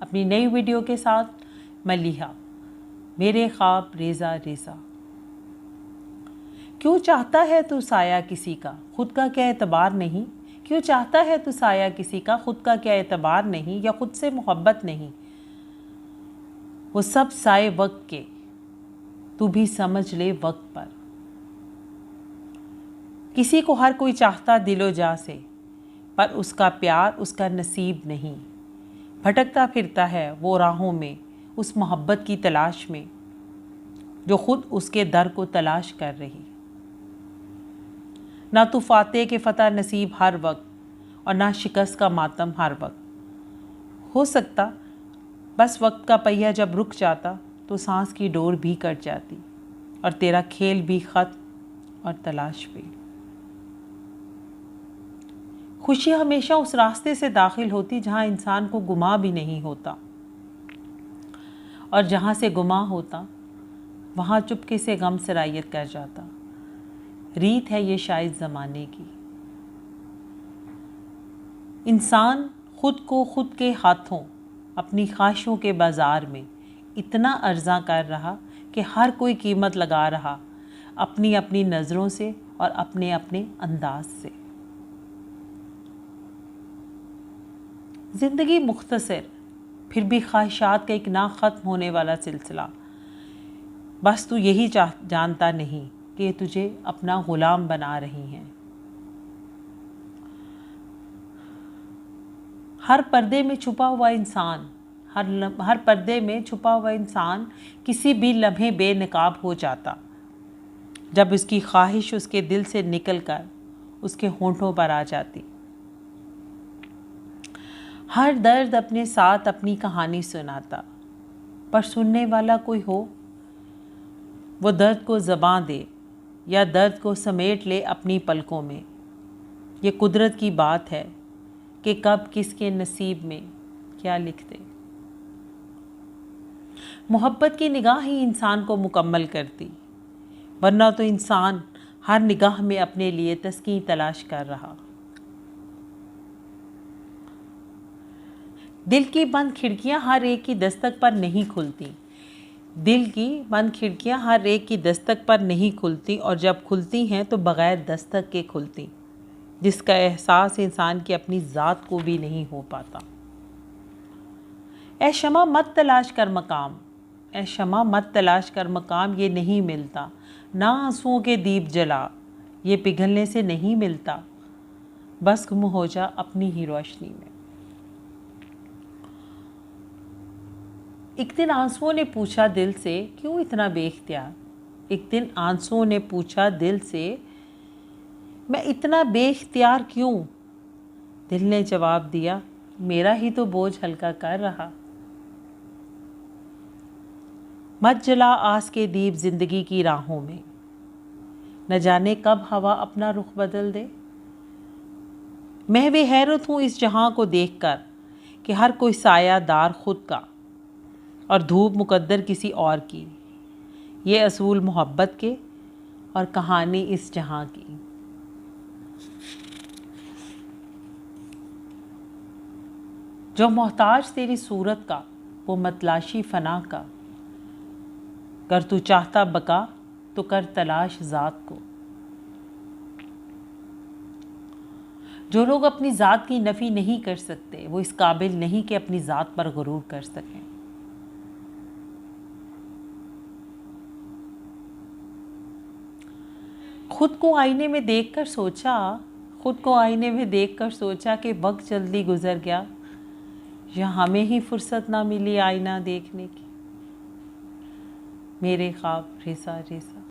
अपनी नई वीडियो के साथ मलिहा, मेरे ख्वाब रेज़ा रेज़ा। क्यों चाहता है तू साया किसी का, खुद का क्या एतबार नहीं। क्यों चाहता है तू साया किसी का, खुद का क्या एतबार नहीं, या खुद से मोहब्बत नहीं। वो सब साए वक्त के, तू भी समझ ले वक्त पर। किसी को हर कोई चाहता दिलो जा से, पर उसका प्यार उसका नसीब नहीं। भटकता फिरता है वो राहों में, उस मोहब्बत की तलाश में, जो खुद उसके दर को तलाश कर रही। ना तू फाते के फ़तह नसीब हर वक्त, और ना शिकस्त का मातम हर वक्त। हो सकता बस वक्त का पहिया जब रुक जाता तो सांस की डोर भी कट जाती, और तेरा खेल भी ख़त्म और तलाश भी। खुशी हमेशा उस रास्ते से दाखिल होती जहाँ इंसान को गुमा भी नहीं होता, और जहाँ से गुमा होता वहाँ चुपके से गम सरायत कर जाता। रीत है ये शायद ज़माने की। इंसान खुद को खुद के हाथों अपनी ख्वाहिशों के बाज़ार में इतना अर्ज़ा कर रहा कि हर कोई कीमत लगा रहा, अपनी अपनी नज़रों से और अपने अपने अंदाज से। ज़िंदगी मुख्तसर, फिर भी ख्वाहिशात का एक ना ख़त्म होने वाला सिलसिला। बस तू यही जानता नहीं कि तुझे अपना ग़ुलाम बना रही हैं। हर पर्दे में छुपा हुआ इंसान, हर पर्दे में छुपा हुआ इंसान किसी भी लम्हे बेनकाब हो जाता, जब उसकी ख्वाहिश उसके दिल से निकलकर उसके होंठों पर आ जाती। हर दर्द अपने साथ अपनी कहानी सुनाता, पर सुनने वाला कोई हो, वो दर्द को ज़बां दे या दर्द को समेट ले अपनी पलकों में। ये कुदरत की बात है कि कब किसके नसीब में क्या लिख दे। मोहब्बत की निगाह ही इंसान को मुकम्मल करती, वरना तो इंसान हर निगाह में अपने लिए तस्कीन तलाश कर रहा। दिल की बंद खिड़कियां हर एक की दस्तक पर नहीं खुलती। दिल की बंद खिड़कियां हर एक की दस्तक पर नहीं खुलती, और जब खुलती हैं तो बग़ैर दस्तक के खुलती, जिसका एहसास इंसान की अपनी ज़ात को भी नहीं हो पाता। ऐ शमा मत तलाश कर मकाम, ऐ शमा मत तलाश कर मकाम, ये नहीं मिलता। ना आंसुओं के दीप जला, ये पिघलने से नहीं मिलता। बस गुम हो जा अपनी ही रोशनी में। एक दिन आंसुओं ने पूछा दिल से, क्यों इतना बेख्तियार। एक दिन आंसुओं ने पूछा दिल से, मैं इतना बेख्तियार क्यों। दिल ने जवाब दिया, मेरा ही तो बोझ हल्का कर रहा। मत जला आस के दीप जिंदगी की राहों में, न जाने कब हवा अपना रुख बदल दे। मैं भी हैरत हूँ इस जहां को देखकर कि हर कोई सायादार खुद का, और धूप मुकद्दर किसी और की। ये असूल मोहब्बत के, और कहानी इस जहां की। जो मोहताज तेरी सूरत का, वो मतलाशी फना का। कर तू चाहता बका, तो कर तलाश ज़ात को। जो लोग अपनी ज़ात की नफ़ी नहीं कर सकते, वो इस काबिल नहीं कि अपनी ज़ात पर गुरूर कर सकें। खुद को आईने में देखकर सोचा कि वक्त जल्दी गुजर गया, या हमें ही फुर्सत ना मिली आईना देखने की। मेरे ख्वाब रेज़ा रेज़ा।